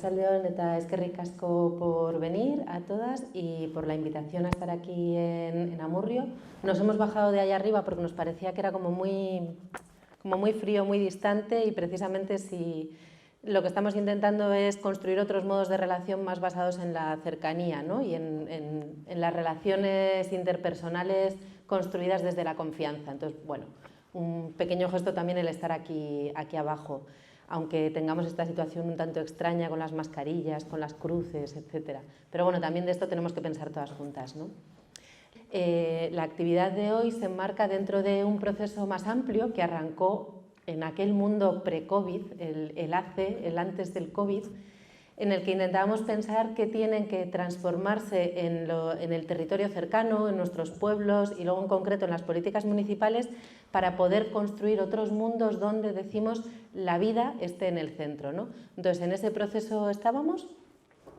Arratsaldeon eta eskerrik asko por venir a todas y por la invitación a estar aquí en Amurrio. Nos hemos bajado de allá arriba porque nos parecía que era como muy frío, muy distante, y precisamente si lo que estamos intentando es construir otros modos de relación más basados en la cercanía, ¿no? Y en las relaciones interpersonales construidas desde la confianza. Entonces, bueno, un pequeño gesto también el estar aquí abajo, aunque tengamos esta situación un tanto extraña con las mascarillas, con las cruces, etc. Pero bueno, también de esto tenemos que pensar todas juntas, ¿no? La actividad de hoy se enmarca dentro de un proceso más amplio que arrancó en aquel mundo pre-COVID, el antes del COVID, en el que intentábamos pensar qué tienen que transformarse en el territorio cercano, en nuestros pueblos y luego en concreto en las políticas municipales para poder construir otros mundos donde decimos la vida esté en el centro, ¿no? Entonces, en ese proceso estábamos,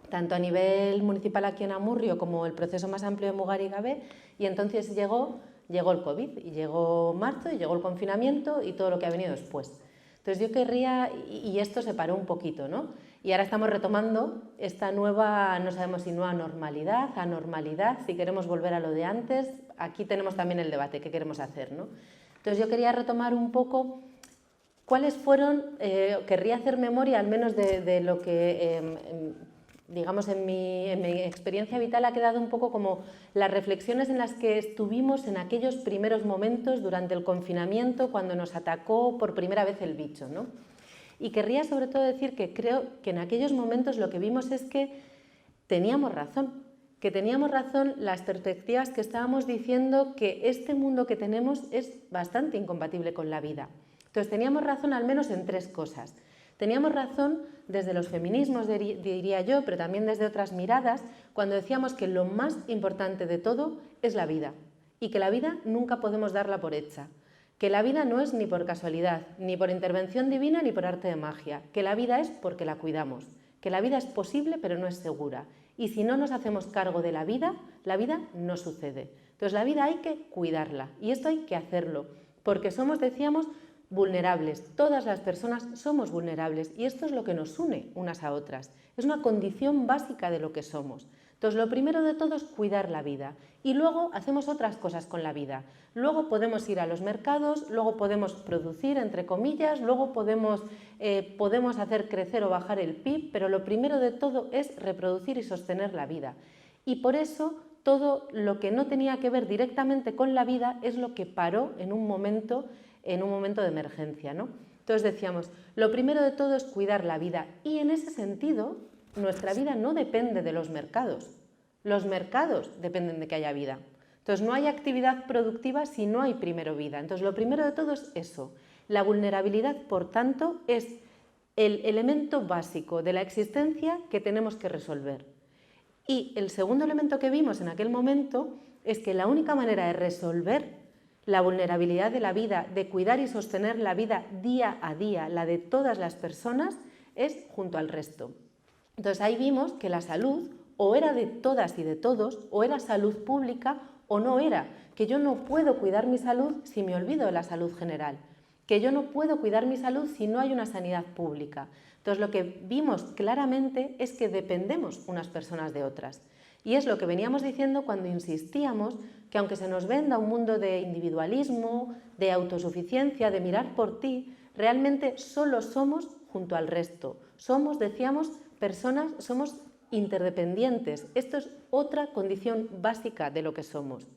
tanto a nivel municipal aquí en Amurrio como el proceso más amplio de Mugar y Gabé, y entonces llegó el COVID, y llegó marzo, y llegó el confinamiento y todo lo que ha venido después. Entonces yo querría, y esto se paró un poquito, ¿no? Y ahora estamos retomando esta nueva, no sabemos si nueva normalidad, anormalidad, si queremos volver a lo de antes. Aquí tenemos también el debate, ¿qué queremos hacer, ¿no? Entonces yo quería retomar un poco cuáles fueron, querría hacer memoria al menos de lo que, digamos, en mi experiencia vital ha quedado un poco como las reflexiones en las que estuvimos en aquellos primeros momentos durante el confinamiento, cuando nos atacó por primera vez el bicho, ¿no? Y querría sobre todo decir que creo que en aquellos momentos lo que vimos es que teníamos razón las perspectivas que estábamos diciendo, que este mundo que tenemos es bastante incompatible con la vida. Entonces teníamos razón al menos en tres cosas. Teníamos razón desde los feminismos, diría yo, pero también desde otras miradas, cuando decíamos que lo más importante de todo es la vida, y que la vida nunca podemos darla por hecha, que la vida no es ni por casualidad, ni por intervención divina, ni por arte de magia, que la vida es porque la cuidamos, que la vida es posible pero no es segura, y si no nos hacemos cargo de la vida no sucede. Entonces la vida hay que cuidarla, y esto hay que hacerlo, porque somos, decíamos, vulnerables. Todas las personas somos vulnerables, y esto es lo que nos une unas a otras. Es una condición básica de lo que somos. Entonces, lo primero de todo es cuidar la vida, y luego hacemos otras cosas con la vida. Luego podemos ir a los mercados, luego podemos producir, entre comillas, luego podemos hacer crecer o bajar el PIB, pero lo primero de todo es reproducir y sostener la vida. Y por eso todo lo que no tenía que ver directamente con la vida es lo que paró en un momento de emergencia, ¿no? Entonces decíamos, lo primero de todo es cuidar la vida, y en ese sentido nuestra vida no depende de los mercados dependen de que haya vida. Entonces no hay actividad productiva si no hay primero vida. Entonces lo primero de todo es eso. La vulnerabilidad, por tanto, es el elemento básico de la existencia que tenemos que resolver. Y el segundo elemento que vimos en aquel momento es que la única manera de resolver la vulnerabilidad de la vida, de cuidar y sostener la vida día a día, la de todas las personas, es junto al resto. Entonces ahí vimos que la salud o era de todas y de todos, o era salud pública o no era, que yo no puedo cuidar mi salud si me olvido de la salud general, que yo no puedo cuidar mi salud si no hay una sanidad pública. Entonces lo que vimos claramente es que dependemos unas personas de otras. Y es lo que veníamos diciendo cuando insistíamos que aunque se nos venda un mundo de individualismo, de autosuficiencia, de mirar por ti, realmente solo somos junto al resto. Somos, decíamos, personas, somos interdependientes. Esto es otra condición básica de lo que somos.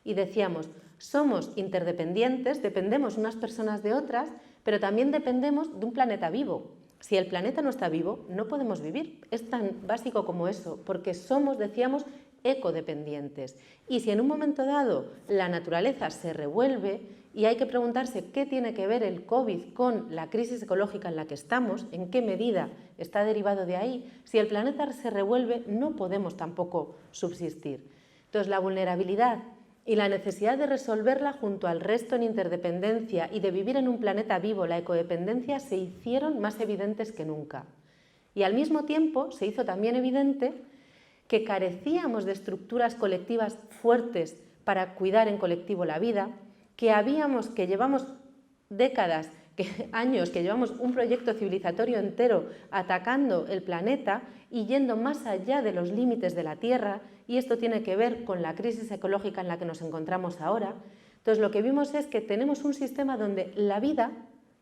Y decíamos, somos interdependientes, dependemos unas personas de otras, pero también dependemos de un planeta vivo. Si el planeta no está vivo, no podemos vivir. Es tan básico como eso, porque somos, decíamos, ecodependientes. Y si en un momento dado la naturaleza se revuelve, y hay que preguntarse qué tiene que ver el COVID con la crisis ecológica en la que estamos, en qué medida está derivado de ahí, si el planeta se revuelve no podemos tampoco subsistir. Entonces la vulnerabilidad y la necesidad de resolverla junto al resto en interdependencia y de vivir en un planeta vivo, la ecodependencia, se hicieron más evidentes que nunca. Y al mismo tiempo se hizo también evidente que carecíamos de estructuras colectivas fuertes para cuidar en colectivo la vida, que llevamos décadas años que llevamos un proyecto civilizatorio entero atacando el planeta y yendo más allá de los límites de la Tierra, y esto tiene que ver con la crisis ecológica en la que nos encontramos ahora. Entonces lo que vimos es que tenemos un sistema donde la vida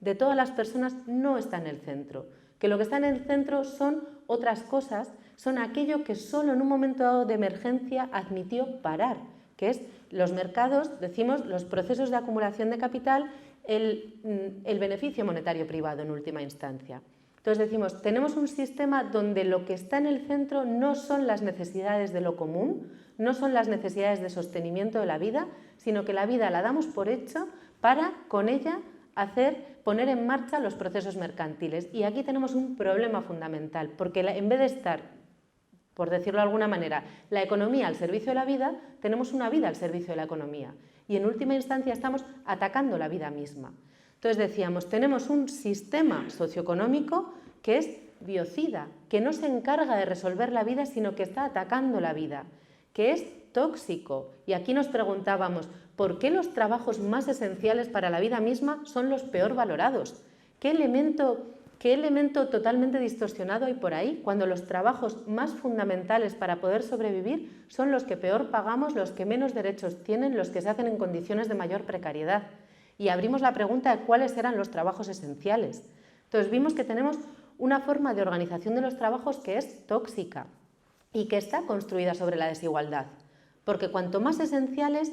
de todas las personas no está en el centro, que lo que está en el centro son otras cosas, son aquello que solo en un momento dado de emergencia admitió parar, que es los mercados, decimos, los procesos de acumulación de capital, el beneficio monetario privado en última instancia. Entonces decimos, tenemos un sistema donde lo que está en el centro no son las necesidades de lo común, no son las necesidades de sostenimiento de la vida, sino que la vida la damos por hecho para con ella poner en marcha los procesos mercantiles. Y aquí tenemos un problema fundamental, porque en vez de estar, por decirlo de alguna manera, la economía al servicio de la vida, tenemos una vida al servicio de la economía. Y en última instancia estamos atacando la vida misma. Entonces decíamos, tenemos un sistema socioeconómico que es biocida, que no se encarga de resolver la vida, sino que está atacando la vida, que es tóxico. Y aquí nos preguntábamos, ¿por qué los trabajos más esenciales para la vida misma son los peor valorados? ¿Qué elemento totalmente distorsionado hay por ahí, cuando los trabajos más fundamentales para poder sobrevivir son los que peor pagamos, los que menos derechos tienen, los que se hacen en condiciones de mayor precariedad? Y abrimos la pregunta de cuáles eran los trabajos esenciales. Entonces vimos que tenemos una forma de organización de los trabajos que es tóxica y que está construida sobre la desigualdad, porque cuanto más esenciales,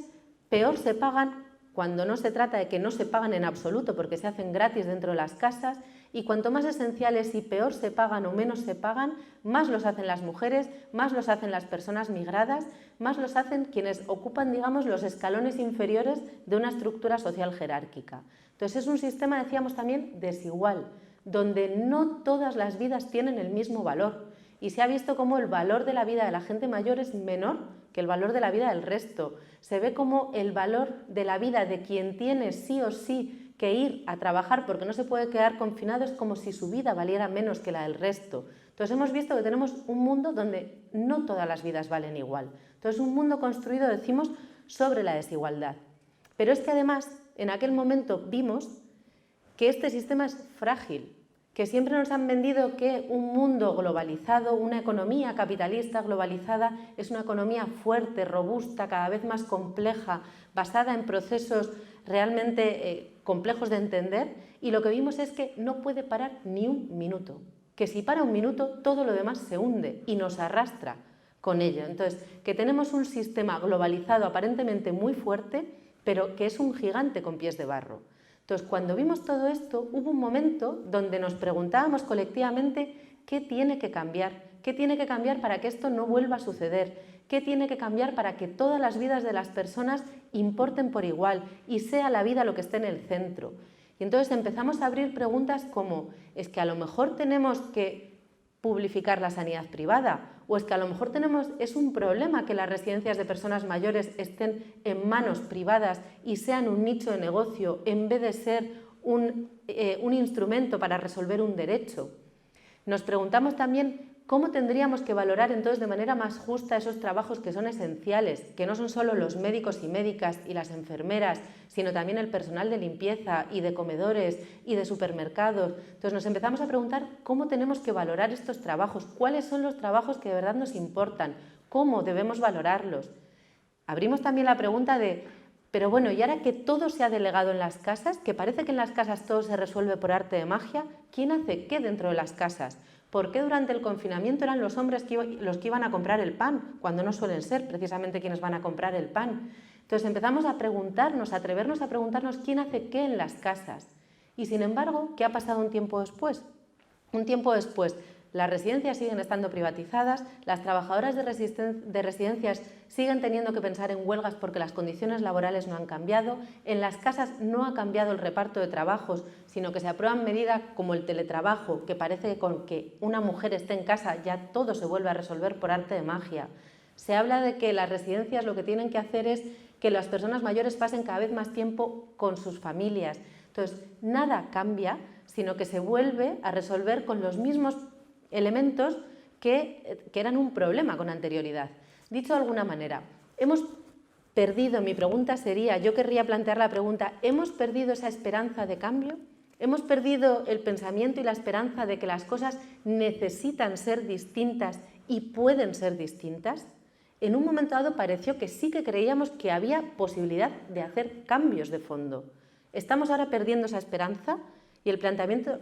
peor se pagan, cuando no se trata de que no se pagan en absoluto porque se hacen gratis dentro de las casas, y cuanto más esenciales y peor se pagan o menos se pagan, más los hacen las mujeres, más los hacen las personas migradas, más los hacen quienes ocupan, digamos, los escalones inferiores de una estructura social jerárquica. Entonces es un sistema, decíamos también, desigual, donde no todas las vidas tienen el mismo valor, y se ha visto cómo el valor de la vida de la gente mayor es menor que el valor de la vida del resto. Se ve como el valor de la vida de quien tiene sí o sí que ir a trabajar porque no se puede quedar confinado es como si su vida valiera menos que la del resto. Entonces hemos visto que tenemos un mundo donde no todas las vidas valen igual. Entonces un mundo construido, decimos, sobre la desigualdad. Pero es que además en aquel momento vimos que este sistema es frágil, que siempre nos han vendido que un mundo globalizado, una economía capitalista globalizada, es una economía fuerte, robusta, cada vez más compleja, basada en procesos realmente complejos de entender, y lo que vimos es que no puede parar ni un minuto, que si para un minuto todo lo demás se hunde y nos arrastra con ello. Entonces, que tenemos un sistema globalizado aparentemente muy fuerte, pero que es un gigante con pies de barro. Entonces, cuando vimos todo esto, hubo un momento donde nos preguntábamos colectivamente qué tiene que cambiar para que esto no vuelva a suceder, qué tiene que cambiar para que todas las vidas de las personas importen por igual y sea la vida lo que esté en el centro. Y entonces empezamos a abrir preguntas como, ¿es que a lo mejor tenemos que publificar la sanidad privada? ¿O es que a lo mejor es un problema que las residencias de personas mayores estén en manos privadas y sean un nicho de negocio en vez de ser un instrumento para resolver un derecho? Nos preguntamos también cómo tendríamos que valorar entonces de manera más justa esos trabajos que son esenciales, que no son solo los médicos y médicas y las enfermeras, sino también el personal de limpieza y de comedores y de supermercados. Entonces nos empezamos a preguntar cómo tenemos que valorar estos trabajos, cuáles son los trabajos que de verdad nos importan, cómo debemos valorarlos. Abrimos también la pregunta de, pero bueno, y ahora que todo se ha delegado en las casas, que parece que en las casas todo se resuelve por arte de magia, ¿quién hace qué dentro de las casas? ¿Por qué durante el confinamiento eran los hombres los que iban a comprar el pan, cuando no suelen ser precisamente quienes van a comprar el pan? Entonces empezamos a preguntarnos, a atrevernos a preguntarnos quién hace qué en las casas. Y sin embargo, ¿qué ha pasado un tiempo después? Un tiempo después, las residencias siguen estando privatizadas, las trabajadoras de residencias siguen teniendo que pensar en huelgas porque las condiciones laborales no han cambiado, en las casas no ha cambiado el reparto de trabajos, sino que se aprueban medidas como el teletrabajo, que parece que con que una mujer esté en casa ya todo se vuelve a resolver por arte de magia. Se habla de que las residencias lo que tienen que hacer es que las personas mayores pasen cada vez más tiempo con sus familias. Entonces, nada cambia, sino que se vuelve a resolver con los mismos elementos que eran un problema con anterioridad. Dicho de alguna manera, hemos perdido, mi pregunta sería, yo querría plantear la pregunta, ¿hemos perdido esa esperanza de cambio? Hemos perdido el pensamiento y la esperanza de que las cosas necesitan ser distintas y pueden ser distintas. En un momento dado pareció que sí que creíamos que había posibilidad de hacer cambios de fondo. Estamos ahora perdiendo esa esperanza y el planteamiento,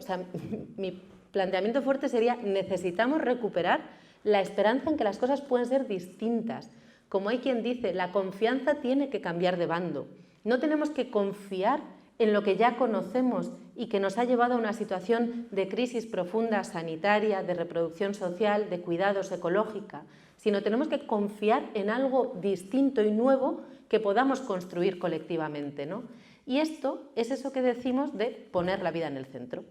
mi planteamiento fuerte sería: necesitamos recuperar la esperanza en que las cosas pueden ser distintas. Como hay quien dice, la confianza tiene que cambiar de bando. No tenemos que confiar en lo que ya conocemos y que nos ha llevado a una situación de crisis profunda sanitaria, de reproducción social, de cuidados ecológica, sino tenemos que confiar en algo distinto y nuevo que podamos construir colectivamente, ¿no? Y esto es eso que decimos de poner la vida en el centro.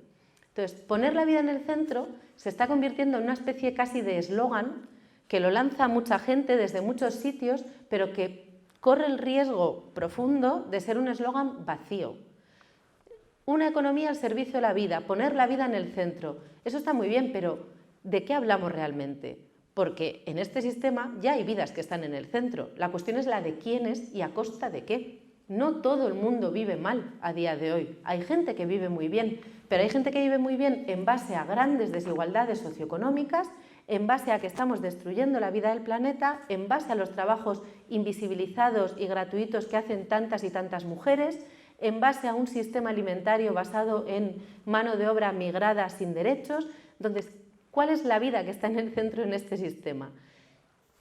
Entonces, poner la vida en el centro se está convirtiendo en una especie casi de eslogan que lo lanza mucha gente desde muchos sitios, pero que corre el riesgo profundo de ser un eslogan vacío. Una economía al servicio de la vida, poner la vida en el centro. Eso está muy bien, pero ¿de qué hablamos realmente? Porque en este sistema ya hay vidas que están en el centro. La cuestión es la de quiénes y a costa de qué. No todo el mundo vive mal a día de hoy. Hay gente que vive muy bien, pero hay gente que vive muy bien en base a grandes desigualdades socioeconómicas, en base a que estamos destruyendo la vida del planeta, en base a los trabajos invisibilizados y gratuitos que hacen tantas y tantas mujeres, en base a un sistema alimentario basado en mano de obra migrada sin derechos. Entonces, ¿cuál es la vida que está en el centro en este sistema?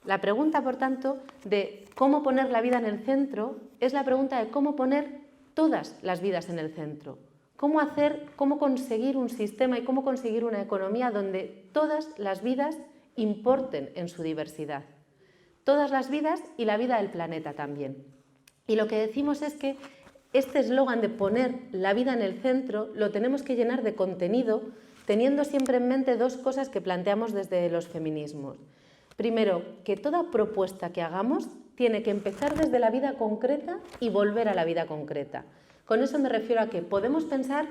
La pregunta, por tanto, de cómo poner la vida en el centro es la pregunta de cómo poner todas las vidas en el centro. Cómo conseguir un sistema y cómo conseguir una economía donde todas las vidas importen en su diversidad. Todas las vidas y la vida del planeta también. Y lo que decimos es que este eslogan de poner la vida en el centro lo tenemos que llenar de contenido, teniendo siempre en mente dos cosas que planteamos desde los feminismos. Primero, que toda propuesta que hagamos tiene que empezar desde la vida concreta y volver a la vida concreta. Con eso me refiero a que podemos pensar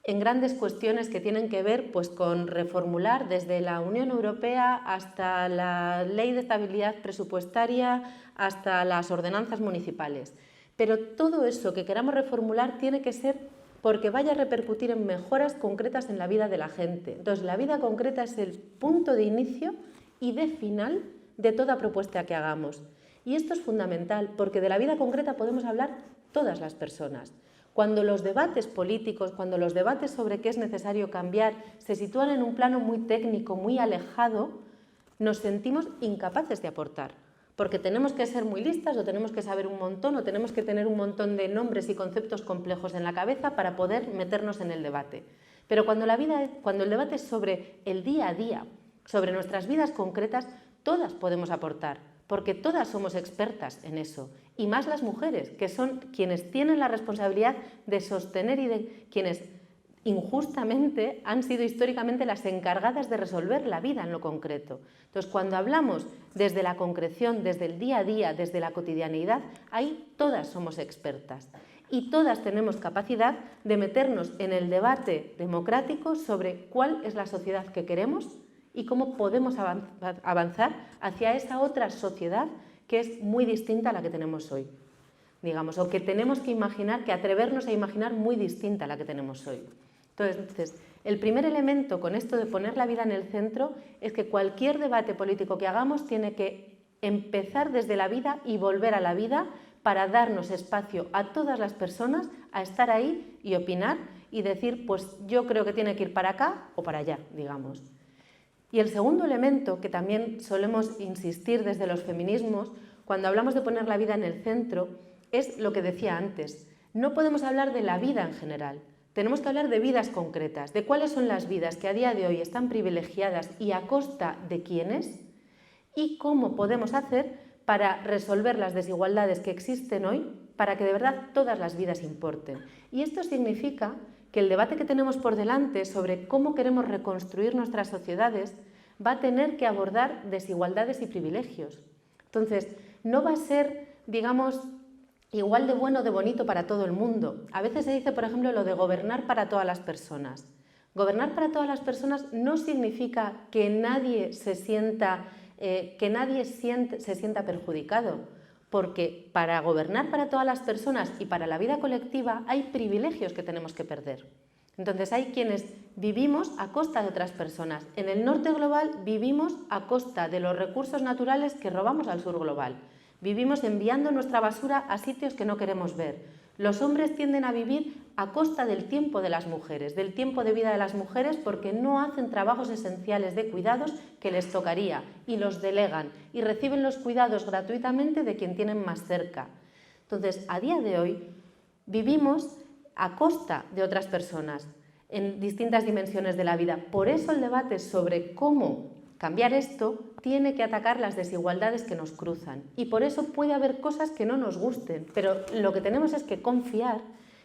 en grandes cuestiones que tienen que ver pues, con reformular desde la Unión Europea hasta la Ley de Estabilidad Presupuestaria, hasta las ordenanzas municipales. Pero todo eso que queramos reformular tiene que ser porque vaya a repercutir en mejoras concretas en la vida de la gente. Entonces, la vida concreta es el punto de inicio y de final de toda propuesta que hagamos. Y esto es fundamental, porque de la vida concreta podemos hablar todas las personas. Cuando los debates políticos, cuando los debates sobre qué es necesario cambiar se sitúan en un plano muy técnico, muy alejado, nos sentimos incapaces de aportar. Porque tenemos que ser muy listas, o tenemos que saber un montón, o tenemos que tener un montón de nombres y conceptos complejos en la cabeza para poder meternos en el debate. Pero cuando el debate es sobre el día a día, sobre nuestras vidas concretas, todas podemos aportar, porque todas somos expertas en eso, y más las mujeres, que son quienes tienen la responsabilidad de sostener y de quienes injustamente han sido históricamente las encargadas de resolver la vida en lo concreto. Entonces, cuando hablamos desde la concreción, desde el día a día, desde la cotidianeidad, ahí todas somos expertas y todas tenemos capacidad de meternos en el debate democrático sobre cuál es la sociedad que queremos y cómo podemos avanzar hacia esa otra sociedad que es muy distinta a la que tenemos hoy, digamos, o que tenemos que imaginar, que atrevernos a imaginar muy distinta a la que tenemos hoy. Entonces, el primer elemento con esto de poner la vida en el centro es que cualquier debate político que hagamos tiene que empezar desde la vida y volver a la vida para darnos espacio a todas las personas a estar ahí y opinar y decir, pues yo creo que tiene que ir para acá o para allá, digamos. Y el segundo elemento que también solemos insistir desde los feminismos cuando hablamos de poner la vida en el centro es lo que decía antes. No podemos hablar de la vida en general. Tenemos que hablar de vidas concretas, de cuáles son las vidas que a día de hoy están privilegiadas y a costa de quiénes, y cómo podemos hacer para resolver las desigualdades que existen hoy para que de verdad todas las vidas importen. Y esto significa que el debate que tenemos por delante sobre cómo queremos reconstruir nuestras sociedades va a tener que abordar desigualdades y privilegios. Entonces, no va a ser, digamos, igual de bueno o de bonito para todo el mundo. A veces se dice, por ejemplo, lo de gobernar para todas las personas. Gobernar para todas las personas no significa que nadie se sienta perjudicado, porque para gobernar para todas las personas y para la vida colectiva hay privilegios que tenemos que perder. Entonces hay quienes vivimos a costa de otras personas. En el norte global vivimos a costa de los recursos naturales que robamos al sur global. Vivimos enviando nuestra basura a sitios que no queremos ver. Los hombres tienden a vivir a costa del tiempo de las mujeres, del tiempo de vida de las mujeres, porque no hacen trabajos esenciales de cuidados que les tocaría y los delegan y reciben los cuidados gratuitamente de quien tienen más cerca. Entonces, a día de hoy vivimos a costa de otras personas en distintas dimensiones de la vida. Por eso el debate sobre cómo cambiar esto tiene que atacar las desigualdades que nos cruzan. Y por eso puede haber cosas que no nos gusten, pero lo que tenemos es que confiar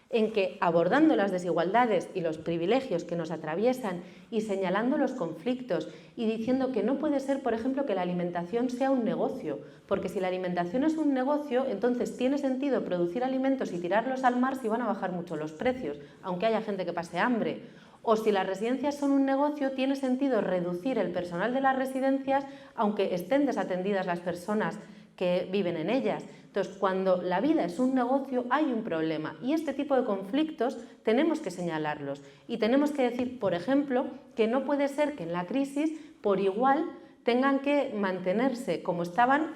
en que abordando las desigualdades y los privilegios que nos atraviesan y señalando los conflictos y diciendo que no puede ser, por ejemplo, que la alimentación sea un negocio, porque si la alimentación es un negocio, entonces tiene sentido producir alimentos y tirarlos al mar si van a bajar mucho los precios, aunque haya gente que pase hambre. O si las residencias son un negocio, tiene sentido reducir el personal de las residencias, aunque estén desatendidas las personas que viven en ellas. Entonces, cuando la vida es un negocio, hay un problema y este tipo de conflictos tenemos que señalarlos y tenemos que decir, por ejemplo, que no puede ser que en la crisis, por igual, tengan que mantenerse como estaban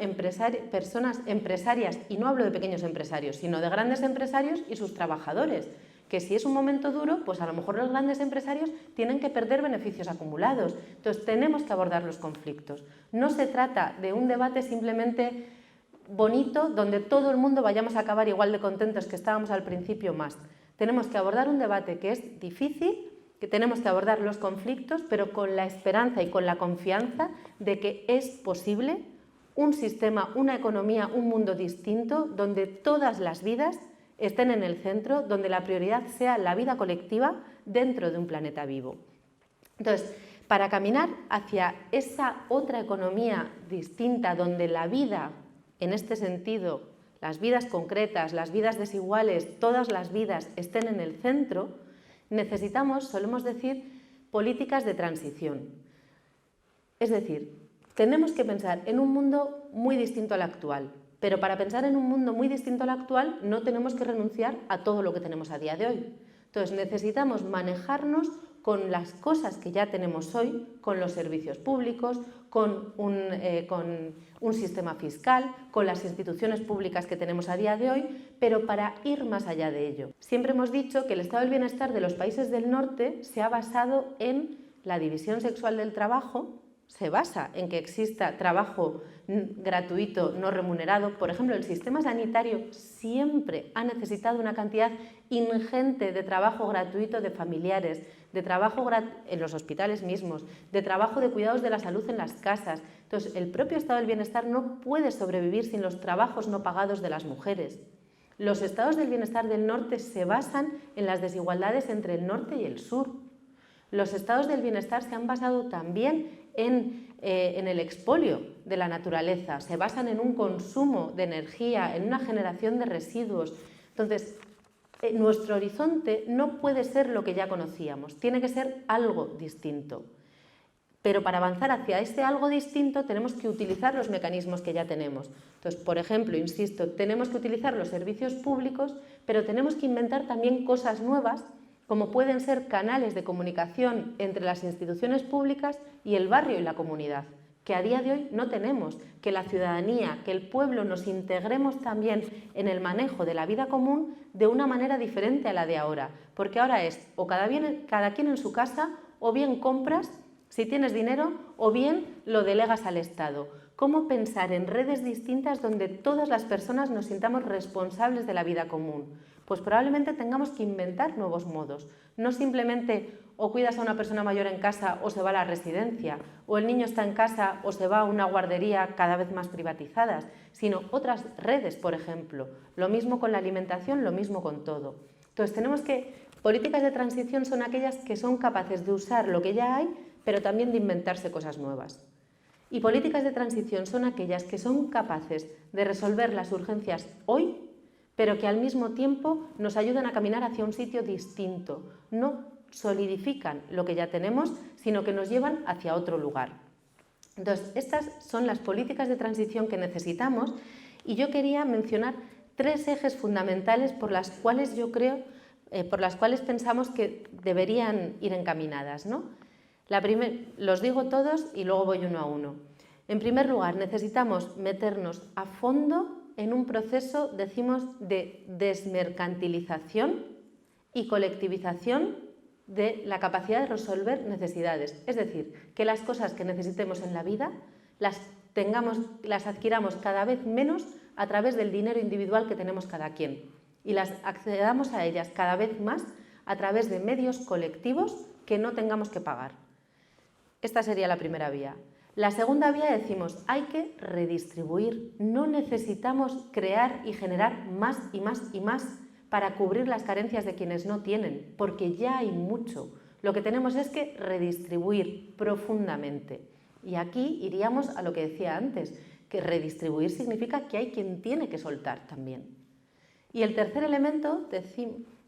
personas empresarias, y no hablo de pequeños empresarios, sino de grandes empresarios y sus trabajadores, que si es un momento duro, pues a lo mejor los grandes empresarios tienen que perder beneficios acumulados. Entonces, tenemos que abordar los conflictos. No se trata de un debate simplemente bonito, donde todo el mundo vayamos a acabar igual de contentos que estábamos al principio más. Tenemos que abordar un debate que es difícil, que tenemos que abordar los conflictos, pero con la esperanza y con la confianza de que es posible un sistema, una economía, un mundo distinto, donde todas las vidas estén en el centro, donde la prioridad sea la vida colectiva dentro de un planeta vivo. Entonces, para caminar hacia esa otra economía distinta, donde la vida, en este sentido, las vidas concretas, las vidas desiguales, todas las vidas estén en el centro, necesitamos, solemos decir, políticas de transición. Es decir, tenemos que pensar en un mundo muy distinto al actual, pero para pensar en un mundo muy distinto al actual no tenemos que renunciar a todo lo que tenemos a día de hoy. Entonces necesitamos manejarnos con las cosas que ya tenemos hoy, con los servicios públicos, con un sistema fiscal, con las instituciones públicas que tenemos a día de hoy, pero para ir más allá de ello. Siempre hemos dicho que el estado del bienestar de los países del norte se ha basado en la división sexual del trabajo, se basa en que exista trabajo gratuito, no remunerado. Por ejemplo, el sistema sanitario siempre ha necesitado una cantidad ingente de trabajo gratuito de familiares, de trabajo en los hospitales mismos, de trabajo de cuidados de la salud en las casas. Entonces, el propio estado del bienestar no puede sobrevivir sin los trabajos no pagados de las mujeres. Los estados del bienestar del norte se basan en las desigualdades entre el norte y el sur. Los estados del bienestar se han basado también en el expolio de la naturaleza, se basan en un consumo de energía, en una generación de residuos. Entonces, nuestro horizonte no puede ser lo que ya conocíamos, tiene que ser algo distinto. Pero para avanzar hacia ese algo distinto tenemos que utilizar los mecanismos que ya tenemos. Entonces, por ejemplo, insisto, tenemos que utilizar los servicios públicos, pero tenemos que inventar también cosas nuevas, como pueden ser canales de comunicación entre las instituciones públicas y el barrio y la comunidad, que a día de hoy no tenemos, que la ciudadanía, que el pueblo nos integremos también en el manejo de la vida común de una manera diferente a la de ahora, porque ahora es o cada quien en su casa, o bien compras si tienes dinero, o bien lo delegas al Estado. ¿Cómo pensar en redes distintas donde todas las personas nos sintamos responsables de la vida común? Pues probablemente tengamos que inventar nuevos modos, no simplemente o cuidas a una persona mayor en casa o se va a la residencia, o el niño está en casa o se va a una guardería cada vez más privatizadas, sino otras redes, por ejemplo. Lo mismo con la alimentación, lo mismo con todo. Entonces políticas de transición son aquellas que son capaces de usar lo que ya hay, pero también de inventarse cosas nuevas. Y políticas de transición son aquellas que son capaces de resolver las urgencias hoy, pero que al mismo tiempo nos ayudan a caminar hacia un sitio distinto. No solidifican lo que ya tenemos, sino que nos llevan hacia otro lugar. Entonces, estas son las políticas de transición que necesitamos y yo quería mencionar 3 ejes fundamentales por las cuales yo creo por las cuales pensamos que deberían ir encaminadas, ¿no? Los digo todos y luego voy uno a uno. En primer lugar, necesitamos meternos a fondo en un proceso, decimos, de desmercantilización y colectivización de la capacidad de resolver necesidades. Es decir, que las cosas que necesitemos en la vida las adquiramos cada vez menos a través del dinero individual que tenemos cada quien y las accedamos a ellas cada vez más a través de medios colectivos que no tengamos que pagar. Esta sería la primera vía. La segunda vía decimos, hay que redistribuir. No necesitamos crear y generar más y más y más para cubrir las carencias de quienes no tienen, porque ya hay mucho. Lo que tenemos es que redistribuir profundamente. Y aquí iríamos a lo que decía antes, que redistribuir significa que hay quien tiene que soltar también. Y el tercer elemento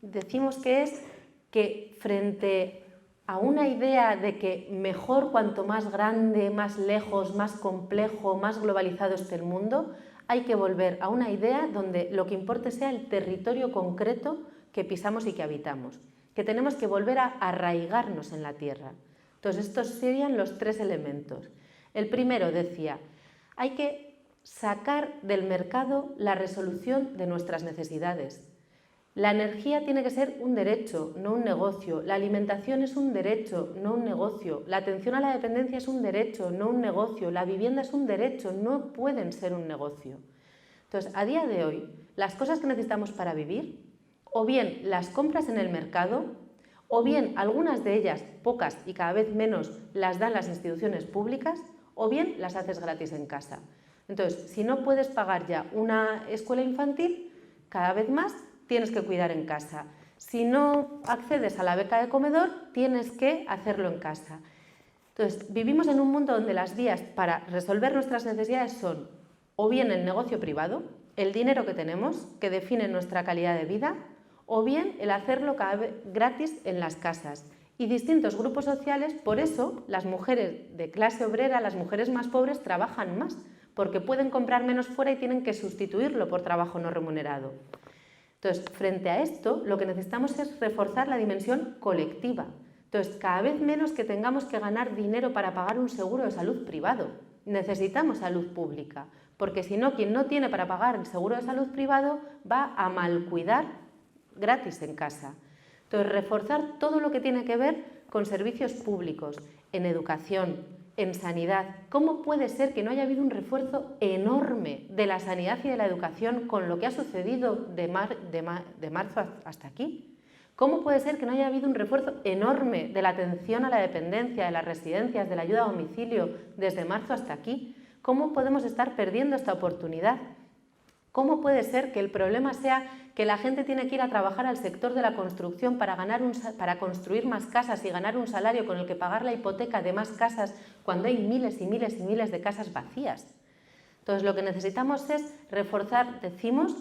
decimos que es que frente a una idea de que mejor cuanto más grande, más lejos, más complejo, más globalizado esté el mundo, hay que volver a una idea donde lo que importe sea el territorio concreto que pisamos y que habitamos, que tenemos que volver a arraigarnos en la tierra. Entonces, estos serían los tres elementos. El primero decía, hay que sacar del mercado la resolución de nuestras necesidades. La energía tiene que ser un derecho, no un negocio. La alimentación es un derecho, no un negocio. La atención a la dependencia es un derecho, no un negocio. La vivienda es un derecho, no pueden ser un negocio. Entonces, a día de hoy, las cosas que necesitamos para vivir, o bien las compras en el mercado, o bien algunas de ellas, pocas y cada vez menos, las dan las instituciones públicas, o bien las haces gratis en casa. Entonces, si no puedes pagar ya una escuela infantil, cada vez más tienes que cuidar en casa. Si no accedes a la beca de comedor, tienes que hacerlo en casa. Entonces, vivimos en un mundo donde las vías para resolver nuestras necesidades son o bien el negocio privado, el dinero que tenemos, que define nuestra calidad de vida, o bien el hacerlo cada vez gratis en las casas. Y distintos grupos sociales, por eso las mujeres de clase obrera, las mujeres más pobres, trabajan más, porque pueden comprar menos fuera y tienen que sustituirlo por trabajo no remunerado. Entonces, frente a esto, lo que necesitamos es reforzar la dimensión colectiva. Entonces, cada vez menos que tengamos que ganar dinero para pagar un seguro de salud privado. Necesitamos salud pública, porque si no, quien no tiene para pagar el seguro de salud privado va a malcuidar gratis en casa. Entonces, reforzar todo lo que tiene que ver con servicios públicos, en educación, en sanidad. ¿Cómo puede ser que no haya habido un refuerzo enorme de la sanidad y de la educación con lo que ha sucedido de marzo hasta aquí? ¿Cómo puede ser que no haya habido un refuerzo enorme de la atención a la dependencia, de las residencias, de la ayuda a domicilio desde marzo hasta aquí? ¿Cómo podemos estar perdiendo esta oportunidad? ¿Cómo puede ser que el problema sea que la gente tiene que ir a trabajar al sector de la construcción para construir más casas y ganar un salario con el que pagar la hipoteca de más casas cuando hay miles y miles y miles de casas vacías? Entonces, lo que necesitamos es reforzar, decimos,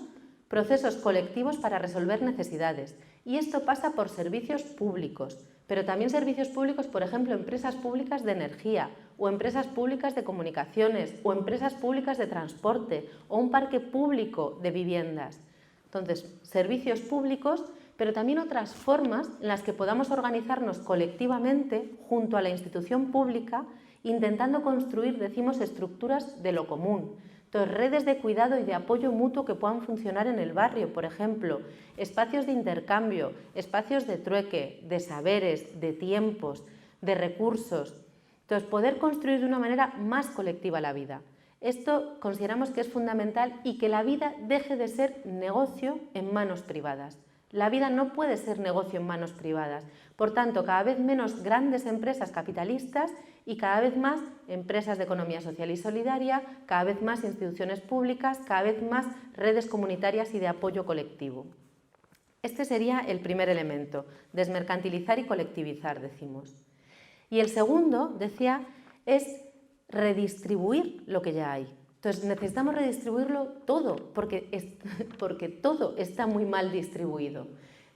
procesos colectivos para resolver necesidades. Y esto pasa por servicios públicos, pero también servicios públicos, por ejemplo, empresas públicas de energía, o empresas públicas de comunicaciones, o empresas públicas de transporte, o un parque público de viviendas. Entonces, servicios públicos, pero también otras formas en las que podamos organizarnos colectivamente junto a la institución pública, intentando construir, decimos, estructuras de lo común. Entonces, redes de cuidado y de apoyo mutuo que puedan funcionar en el barrio, por ejemplo, espacios de intercambio, espacios de trueque, de saberes, de tiempos, de recursos. Entonces, poder construir de una manera más colectiva la vida. Esto consideramos que es fundamental y que la vida deje de ser negocio en manos privadas. La vida no puede ser negocio en manos privadas. Por tanto, cada vez menos grandes empresas capitalistas y cada vez más empresas de economía social y solidaria, cada vez más instituciones públicas, cada vez más redes comunitarias y de apoyo colectivo. Este sería el primer elemento, desmercantilizar y colectivizar, decimos. Y el segundo, decía, es redistribuir lo que ya hay. Entonces necesitamos redistribuirlo todo, porque todo está muy mal distribuido.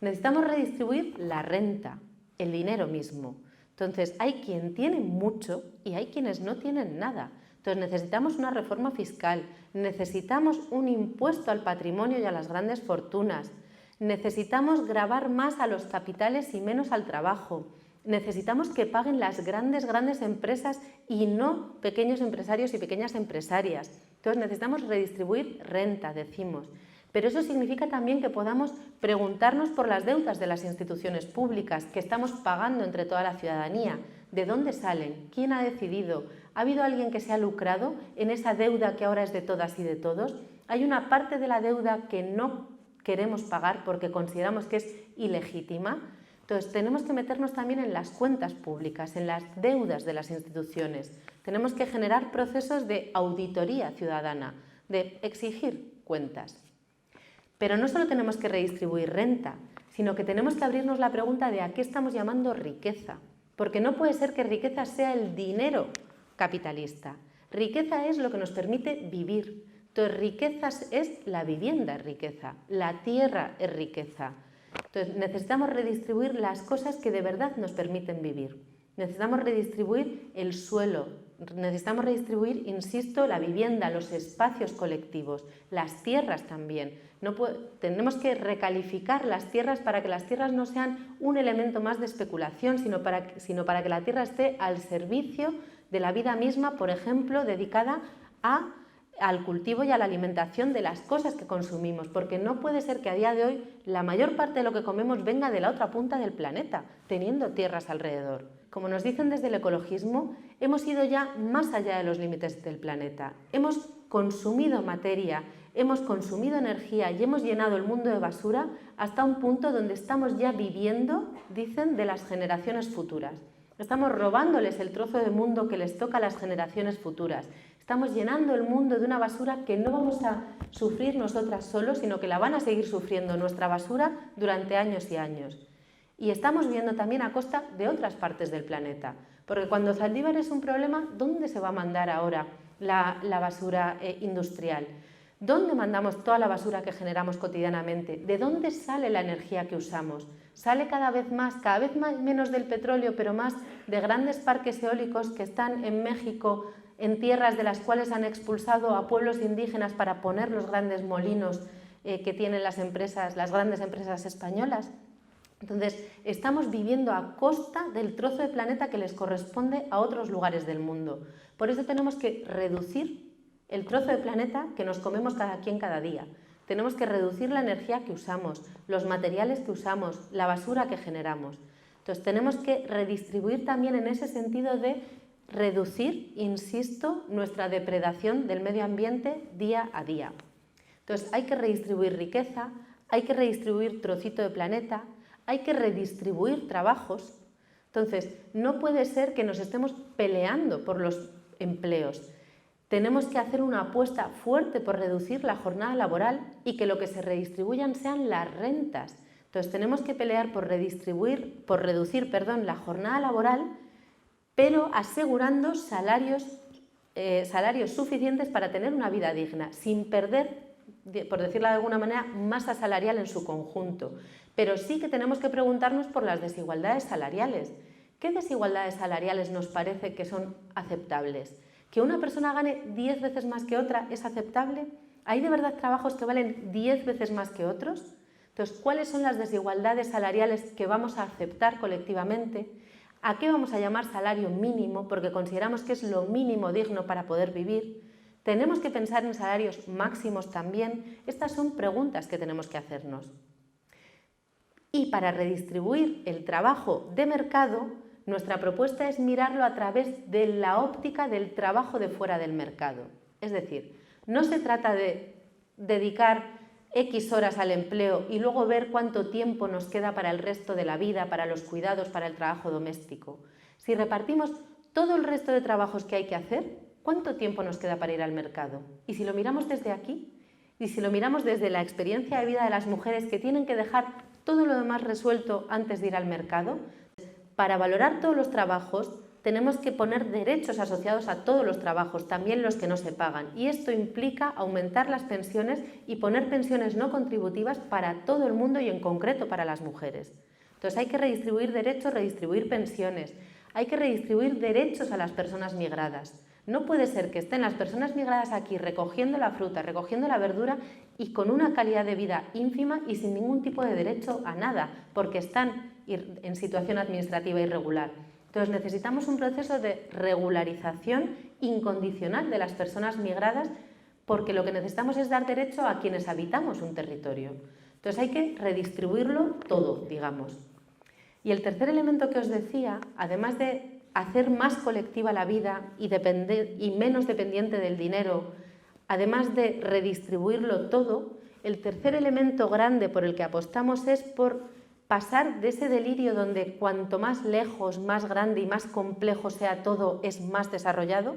Necesitamos redistribuir la renta, el dinero mismo. Entonces hay quien tiene mucho y hay quienes no tienen nada. Entonces necesitamos una reforma fiscal, necesitamos un impuesto al patrimonio y a las grandes fortunas, Necesitamos gravar más a los capitales y menos al trabajo. Necesitamos que paguen las grandes empresas y no pequeños empresarios y pequeñas empresarias. Entonces necesitamos redistribuir renta, decimos. Pero eso significa también que podamos preguntarnos por las deudas de las instituciones públicas que estamos pagando entre toda la ciudadanía. ¿De dónde salen? ¿Quién ha decidido? ¿Ha habido alguien que se ha lucrado en esa deuda que ahora es de todas y de todos? ¿Hay una parte de la deuda que no queremos pagar porque consideramos que es ilegítima? Entonces, tenemos que meternos también en las cuentas públicas, en las deudas de las instituciones. Tenemos que generar procesos de auditoría ciudadana, de exigir cuentas. Pero no solo tenemos que redistribuir renta, sino que tenemos que abrirnos la pregunta de a qué estamos llamando riqueza. Porque no puede ser que riqueza sea el dinero capitalista. Riqueza es lo que nos permite vivir. Entonces, riqueza es la vivienda, es riqueza, la tierra es riqueza. Entonces, necesitamos redistribuir las cosas que de verdad nos permiten vivir. Necesitamos redistribuir el suelo, necesitamos redistribuir, insisto, la vivienda, los espacios colectivos, las tierras también. Tenemos que recalificar las tierras para que las tierras no sean un elemento más de especulación, sino para que la tierra esté al servicio de la vida misma, por ejemplo, dedicada al cultivo y a la alimentación de las cosas que consumimos, porque no puede ser que a día de hoy la mayor parte de lo que comemos venga de la otra punta del planeta, teniendo tierras alrededor. Como nos dicen desde el ecologismo, hemos ido ya más allá de los límites del planeta. Hemos consumido materia, hemos consumido energía y hemos llenado el mundo de basura hasta un punto donde estamos ya viviendo, dicen, de las generaciones futuras. Estamos robándoles el trozo de mundo que les toca a las generaciones futuras. Estamos llenando el mundo de una basura que no vamos a sufrir nosotras solos, sino que la van a seguir sufriendo nuestra basura durante años y años. Y estamos viendo también a costa de otras partes del planeta. Porque cuando Zaldívar es un problema, ¿dónde se va a mandar ahora la basura industrial? ¿Dónde mandamos toda la basura que generamos cotidianamente? ¿De dónde sale la energía que usamos? Sale cada vez menos del petróleo, pero más de grandes parques eólicos que están en México, en tierras de las cuales han expulsado a pueblos indígenas para poner los grandes molinos que tienen las grandes empresas españolas. Entonces, estamos viviendo a costa del trozo de planeta que les corresponde a otros lugares del mundo. Por eso tenemos que reducir el trozo de planeta que nos comemos cada quien cada día. Tenemos que reducir la energía que usamos, los materiales que usamos, la basura que generamos. Entonces, tenemos que redistribuir también en ese sentido de reducir, insisto, nuestra depredación del medio ambiente día a día. Entonces, hay que redistribuir riqueza, hay que redistribuir trocito de planeta, hay que redistribuir trabajos. Entonces, no puede ser que nos estemos peleando por los empleos. Tenemos que hacer una apuesta fuerte por reducir la jornada laboral y que lo que se redistribuyan sean las rentas. Entonces, tenemos que pelear por reducir la jornada laboral, pero asegurando salarios suficientes para tener una vida digna, sin perder, por decirlo de alguna manera, masa salarial en su conjunto. Pero sí que tenemos que preguntarnos por las desigualdades salariales. ¿Qué desigualdades salariales nos parece que son aceptables? ¿Que una persona gane 10 veces más que otra es aceptable? ¿Hay de verdad trabajos que valen 10 veces más que otros? Entonces, ¿cuáles son las desigualdades salariales que vamos a aceptar colectivamente? ¿A qué vamos a llamar salario mínimo? Porque consideramos que es lo mínimo digno para poder vivir. ¿Tenemos que pensar en salarios máximos también? Estas son preguntas que tenemos que hacernos. Y para redistribuir el trabajo de mercado, nuestra propuesta es mirarlo a través de la óptica del trabajo de fuera del mercado. Es decir, no se trata de dedicar X horas al empleo y luego ver cuánto tiempo nos queda para el resto de la vida, para los cuidados, para el trabajo doméstico. Si repartimos todo el resto de trabajos que hay que hacer, ¿cuánto tiempo nos queda para ir al mercado? Y si lo miramos desde aquí, y si lo miramos desde la experiencia de vida de las mujeres que tienen que dejar todo lo demás resuelto antes de ir al mercado, para valorar todos los trabajos tenemos que poner derechos asociados a todos los trabajos, también los que no se pagan. Y esto implica aumentar las pensiones y poner pensiones no contributivas para todo el mundo y en concreto para las mujeres. Entonces hay que redistribuir derechos, redistribuir pensiones, hay que redistribuir derechos a las personas migradas. No puede ser que estén las personas migradas aquí recogiendo la fruta, recogiendo la verdura y con una calidad de vida ínfima y sin ningún tipo de derecho a nada, porque están en situación administrativa irregular. Entonces necesitamos un proceso de regularización incondicional de las personas migradas, porque lo que necesitamos es dar derecho a quienes habitamos un territorio. Entonces hay que redistribuirlo todo, digamos. Y el tercer elemento que os decía, además de hacer más colectiva la vida y menos dependiente del dinero, además de redistribuirlo todo, el tercer elemento grande por el que apostamos es por pasar de ese delirio donde cuanto más lejos, más grande y más complejo sea todo, es más desarrollado,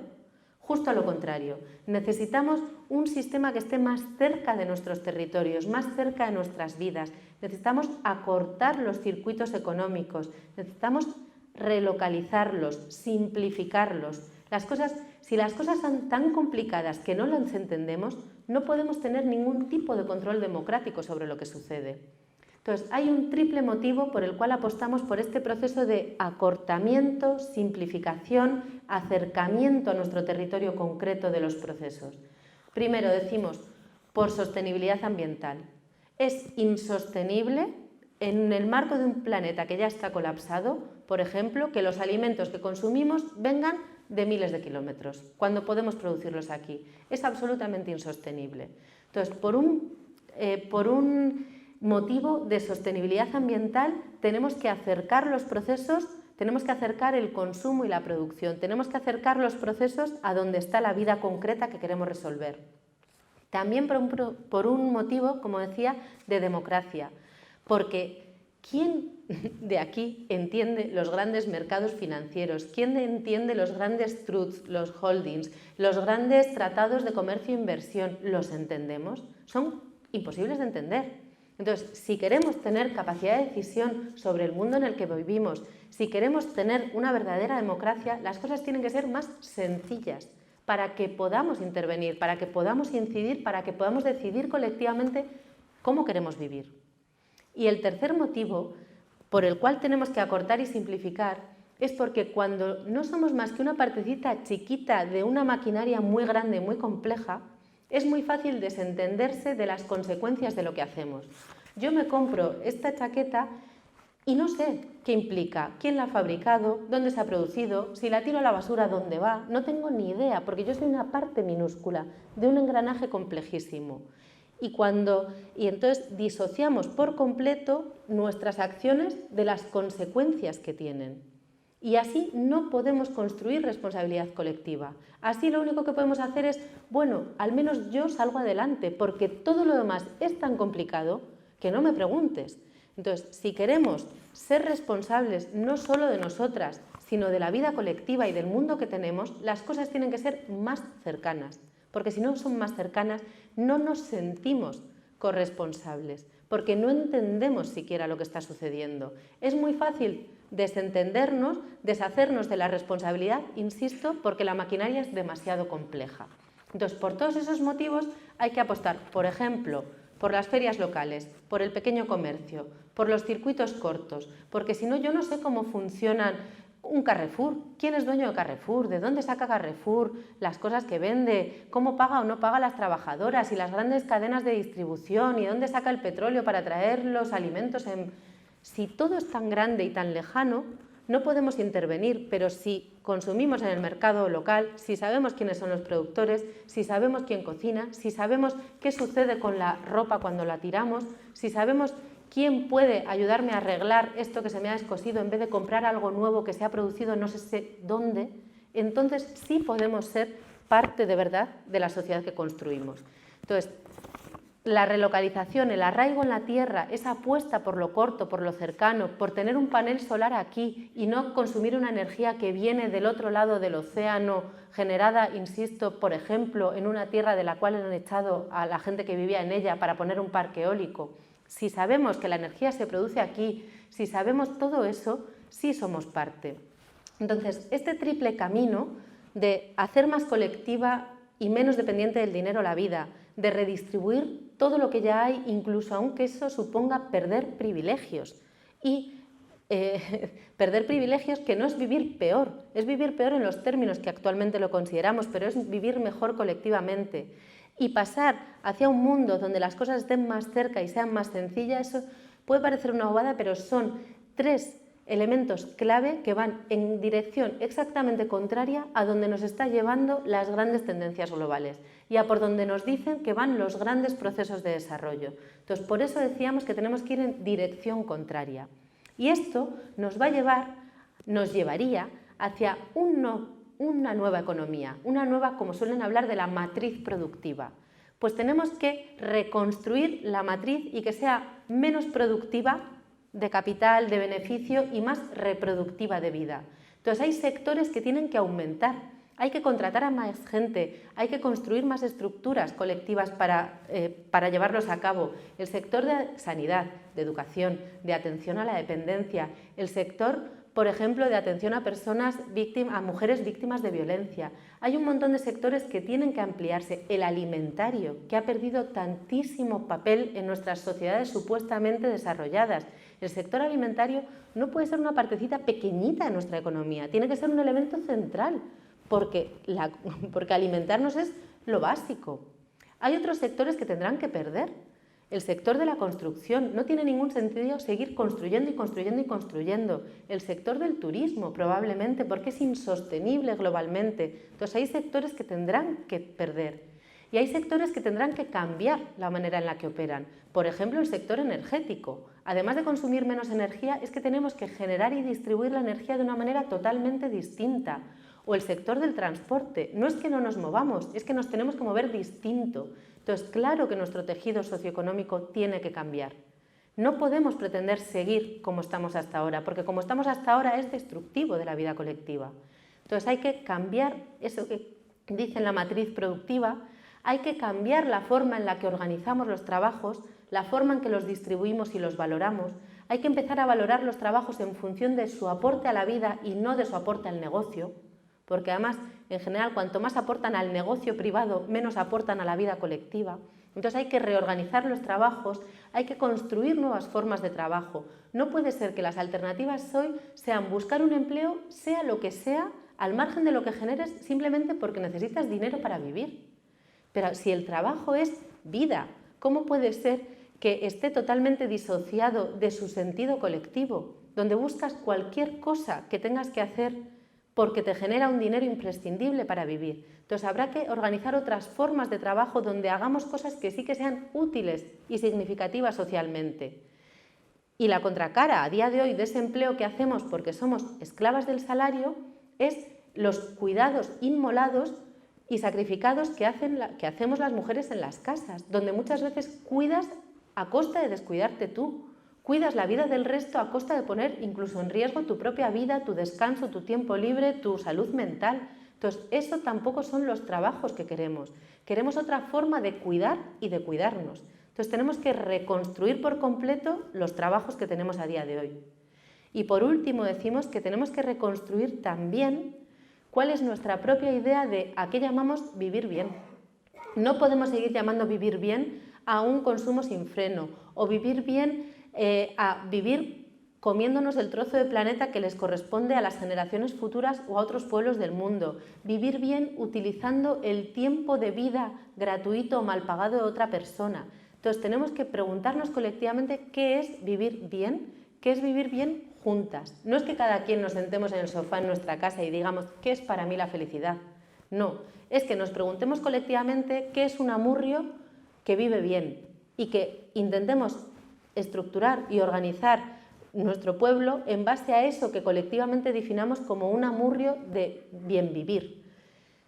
justo a lo contrario. Necesitamos un sistema que esté más cerca de nuestros territorios, más cerca de nuestras vidas. Necesitamos acortar los circuitos económicos, necesitamos relocalizarlos, simplificarlos. Si las cosas son tan complicadas que no las entendemos, no podemos tener ningún tipo de control democrático sobre lo que sucede. Entonces, hay un triple motivo por el cual apostamos por este proceso de acortamiento, simplificación, acercamiento a nuestro territorio concreto de los procesos. Primero, decimos, por sostenibilidad ambiental. Es insostenible en el marco de un planeta que ya está colapsado, por ejemplo, que los alimentos que consumimos vengan de miles de kilómetros, cuando podemos producirlos aquí. Es absolutamente insostenible. Entonces, por un motivo de sostenibilidad ambiental, tenemos que acercar los procesos, tenemos que acercar el consumo y la producción, tenemos que acercar los procesos a donde está la vida concreta que queremos resolver. También por un motivo, como decía, de democracia. Porque ¿quién de aquí entiende los grandes mercados financieros? ¿Quién entiende los grandes trusts, los holdings, los grandes tratados de comercio e inversión? ¿Los entendemos? Son imposibles de entender. Entonces, si queremos tener capacidad de decisión sobre el mundo en el que vivimos, si queremos tener una verdadera democracia, las cosas tienen que ser más sencillas para que podamos intervenir, para que podamos incidir, para que podamos decidir colectivamente cómo queremos vivir. Y el tercer motivo por el cual tenemos que acortar y simplificar es porque cuando no somos más que una partecita chiquita de una maquinaria muy grande, muy compleja, es muy fácil desentenderse de las consecuencias de lo que hacemos. Yo me compro esta chaqueta y no sé qué implica, quién la ha fabricado, dónde se ha producido, si la tiro a la basura, dónde va. No tengo ni idea, porque yo soy una parte minúscula de un engranaje complejísimo. Y entonces disociamos por completo nuestras acciones de las consecuencias que tienen. Y así no podemos construir responsabilidad colectiva. Así lo único que podemos hacer es, bueno, al menos yo salgo adelante, porque todo lo demás es tan complicado que no me preguntes. Entonces, si queremos ser responsables no solo de nosotras, sino de la vida colectiva y del mundo que tenemos, las cosas tienen que ser más cercanas. Porque si no son más cercanas, no nos sentimos corresponsables, porque no entendemos siquiera lo que está sucediendo. Es muy fácil desentendernos, deshacernos de la responsabilidad, insisto, porque la maquinaria es demasiado compleja. Entonces, por todos esos motivos hay que apostar, por ejemplo, por las ferias locales, por el pequeño comercio, por los circuitos cortos, porque si no, yo no sé cómo funcionan un Carrefour. ¿Quién es dueño de Carrefour? ¿De dónde saca Carrefour las cosas que vende? ¿Cómo paga o no paga a las trabajadoras? Y las grandes cadenas de distribución. ¿Y dónde saca el petróleo para traer los alimentos? Si todo es tan grande y tan lejano, no podemos intervenir, pero si consumimos en el mercado local, si sabemos quiénes son los productores, si sabemos quién cocina, si sabemos qué sucede con la ropa cuando la tiramos, si sabemos quién puede ayudarme a arreglar esto que se me ha descosido en vez de comprar algo nuevo que se ha producido no sé dónde, entonces sí podemos ser parte de verdad de la sociedad que construimos. Entonces, la relocalización, el arraigo en la tierra, esa apuesta por lo corto, por lo cercano, por tener un panel solar aquí y no consumir una energía que viene del otro lado del océano, generada, insisto, por ejemplo, en una tierra de la cual han echado a la gente que vivía en ella para poner un parque eólico. Si sabemos que la energía se produce aquí, si sabemos todo eso, sí somos parte. Entonces, este triple camino de hacer más colectiva y menos dependiente del dinero la vida, de redistribuir todo lo que ya hay, incluso aunque eso suponga perder privilegios, y perder privilegios, que no es vivir peor, es vivir peor en los términos que actualmente lo consideramos, pero es vivir mejor colectivamente. Y pasar hacia un mundo donde las cosas estén más cerca y sean más sencillas, eso puede parecer una bobada, pero son 3 elementos clave que van en dirección exactamente contraria a donde nos está llevando las grandes tendencias globales y a por donde nos dicen que van los grandes procesos de desarrollo. Entonces, por eso decíamos que tenemos que ir en dirección contraria. Y esto nos llevaría hacia una nueva economía, una nueva, como suelen hablar, de la matriz productiva. Pues tenemos que reconstruir la matriz y que sea menos productiva de capital, de beneficio y más reproductiva de vida. Entonces hay sectores que tienen que aumentar, hay que contratar a más gente, hay que construir más estructuras colectivas para llevarlos a cabo. El sector de sanidad, de educación, de atención a la dependencia, el sector, por ejemplo, de atención a a mujeres víctimas de violencia. Hay un montón de sectores que tienen que ampliarse. El alimentario, que ha perdido tantísimo papel en nuestras sociedades supuestamente desarrolladas. El sector alimentario no puede ser una partecita pequeñita de nuestra economía, tiene que ser un elemento central, porque alimentarnos es lo básico. Hay otros sectores que tendrán que perder. El sector de la construcción, no tiene ningún sentido seguir construyendo y construyendo y construyendo. El sector del turismo, probablemente, porque es insostenible globalmente. Entonces hay sectores que tendrán que perder. Y hay sectores que tendrán que cambiar la manera en la que operan. Por ejemplo, el sector energético. Además de consumir menos energía, es que tenemos que generar y distribuir la energía de una manera totalmente distinta. O el sector del transporte. No es que no nos movamos, es que nos tenemos que mover distinto. Entonces, claro que nuestro tejido socioeconómico tiene que cambiar. No podemos pretender seguir como estamos hasta ahora, porque como estamos hasta ahora es destructivo de la vida colectiva. Entonces, hay que cambiar eso que dice en la matriz productiva, hay que cambiar la forma en la que organizamos los trabajos, la forma en que los distribuimos y los valoramos. Hay que empezar a valorar los trabajos en función de su aporte a la vida y no de su aporte al negocio, porque además, en general, cuanto más aportan al negocio privado, menos aportan a la vida colectiva. Entonces hay que reorganizar los trabajos, hay que construir nuevas formas de trabajo. No puede ser que las alternativas hoy sean buscar un empleo, sea lo que sea, al margen de lo que generes, simplemente porque necesitas dinero para vivir. Pero si el trabajo es vida, ¿cómo puede ser que esté totalmente disociado de su sentido colectivo, donde buscas cualquier cosa que tengas que hacer porque te genera un dinero imprescindible para vivir? Entonces habrá que organizar otras formas de trabajo donde hagamos cosas que sí que sean útiles y significativas socialmente. Y la contracara a día de hoy de ese empleo que hacemos porque somos esclavas del salario es los cuidados inmolados y sacrificados que hacemos las mujeres en las casas, donde muchas veces cuidas a costa de descuidarte tú. Cuidas la vida del resto a costa de poner incluso en riesgo tu propia vida, tu descanso, tu tiempo libre, tu salud mental. Entonces, eso tampoco son los trabajos que queremos. Queremos otra forma de cuidar y de cuidarnos. Entonces, tenemos que reconstruir por completo los trabajos que tenemos a día de hoy. Y por último, decimos que tenemos que reconstruir también cuál es nuestra propia idea de a qué llamamos vivir bien. No podemos seguir llamando vivir bien a un consumo sin freno o vivir bien a vivir comiéndonos el trozo de planeta que les corresponde a las generaciones futuras o a otros pueblos del mundo. Vivir bien utilizando el tiempo de vida gratuito o mal pagado de otra persona. Entonces tenemos que preguntarnos colectivamente qué es vivir bien, qué es vivir bien juntas. No es que cada quien nos sentemos en el sofá en nuestra casa y digamos ¿qué es para mí la felicidad? No, es que nos preguntemos colectivamente qué es un Amurrio que vive bien y que intentemos estructurar y organizar nuestro pueblo en base a eso que colectivamente definamos como un Amurrio de bien vivir.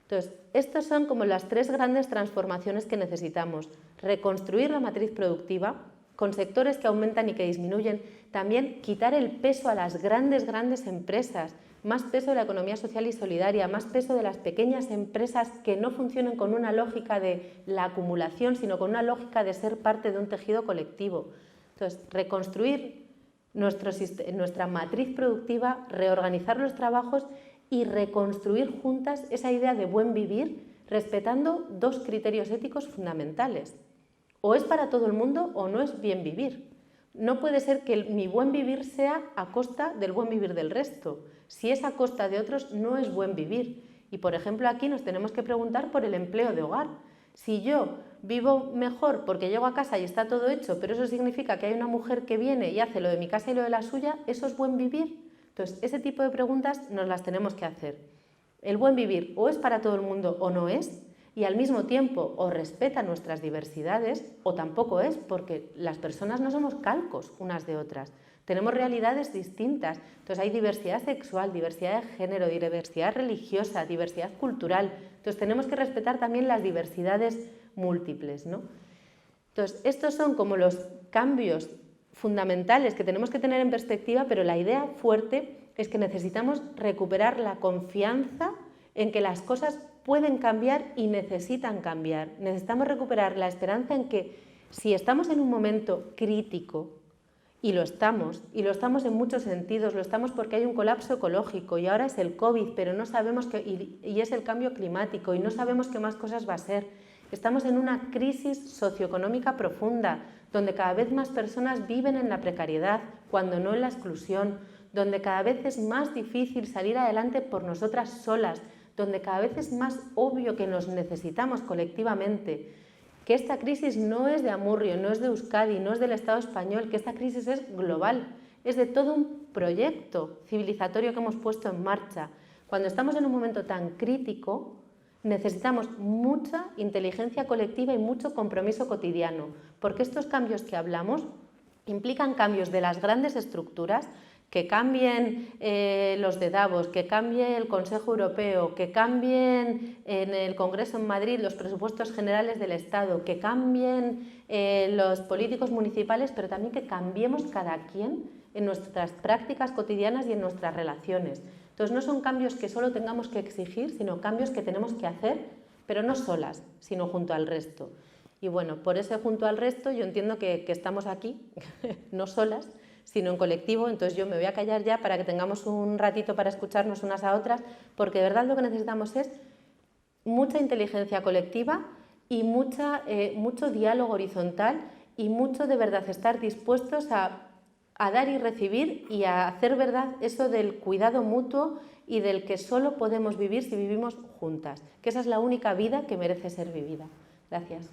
Entonces, estas son como las 3 grandes transformaciones que necesitamos. Reconstruir la matriz productiva con sectores que aumentan y que disminuyen. También quitar el peso a las grandes empresas, más peso de la economía social y solidaria, más peso de las pequeñas empresas que no funcionen con una lógica de la acumulación, sino con una lógica de ser parte de un tejido colectivo. Entonces, reconstruir nuestra matriz productiva, reorganizar los trabajos y reconstruir juntas esa idea de buen vivir, respetando 2 criterios éticos fundamentales. O es para todo el mundo o no es bien vivir. No puede ser que mi buen vivir sea a costa del buen vivir del resto. Si es a costa de otros, no es buen vivir. Y, por ejemplo, aquí nos tenemos que preguntar por el empleo de hogar. Si yo vivo mejor porque llego a casa y está todo hecho, pero eso significa que hay una mujer que viene y hace lo de mi casa y lo de la suya, ¿eso es buen vivir? Entonces, ese tipo de preguntas nos las tenemos que hacer. El buen vivir o es para todo el mundo o no es, y al mismo tiempo o respeta nuestras diversidades o tampoco es, porque las personas no somos calcos unas de otras. Tenemos realidades distintas. Entonces hay diversidad sexual, diversidad de género, diversidad religiosa, diversidad cultural. Entonces tenemos que respetar también las diversidades múltiples, ¿no? Entonces estos son como los cambios fundamentales que tenemos que tener en perspectiva, pero la idea fuerte es que necesitamos recuperar la confianza en que las cosas pueden cambiar y necesitan cambiar. Necesitamos recuperar la esperanza en que si estamos en un momento crítico, y lo estamos en muchos sentidos, lo estamos porque hay un colapso ecológico y ahora es el COVID, pero no sabemos y es el cambio climático y no sabemos qué más cosas va a ser. Estamos en una crisis socioeconómica profunda, donde cada vez más personas viven en la precariedad, cuando no en la exclusión, donde cada vez es más difícil salir adelante por nosotras solas, donde cada vez es más obvio que nos necesitamos colectivamente, que esta crisis no es de Amurrio, no es de Euskadi, no es del Estado español, que esta crisis es global, es de todo un proyecto civilizatorio que hemos puesto en marcha. Cuando estamos en un momento tan crítico, necesitamos mucha inteligencia colectiva y mucho compromiso cotidiano, porque estos cambios que hablamos implican cambios de las grandes estructuras, que cambien los de Davos, que cambie el Consejo Europeo, que cambien en el Congreso en Madrid los presupuestos generales del Estado, que cambien los políticos municipales, pero también que cambiemos cada quien en nuestras prácticas cotidianas y en nuestras relaciones. Entonces no son cambios que solo tengamos que exigir, sino cambios que tenemos que hacer, pero no solas, sino junto al resto. Y bueno, por ese junto al resto yo entiendo que estamos aquí, no solas, sino en colectivo. Entonces yo me voy a callar ya para que tengamos un ratito para escucharnos unas a otras, porque de verdad lo que necesitamos es mucha inteligencia colectiva y mucho diálogo horizontal y mucho de verdad estar dispuestos a dar y recibir y a hacer verdad eso del cuidado mutuo y del que solo podemos vivir si vivimos juntas, que esa es la única vida que merece ser vivida. Gracias.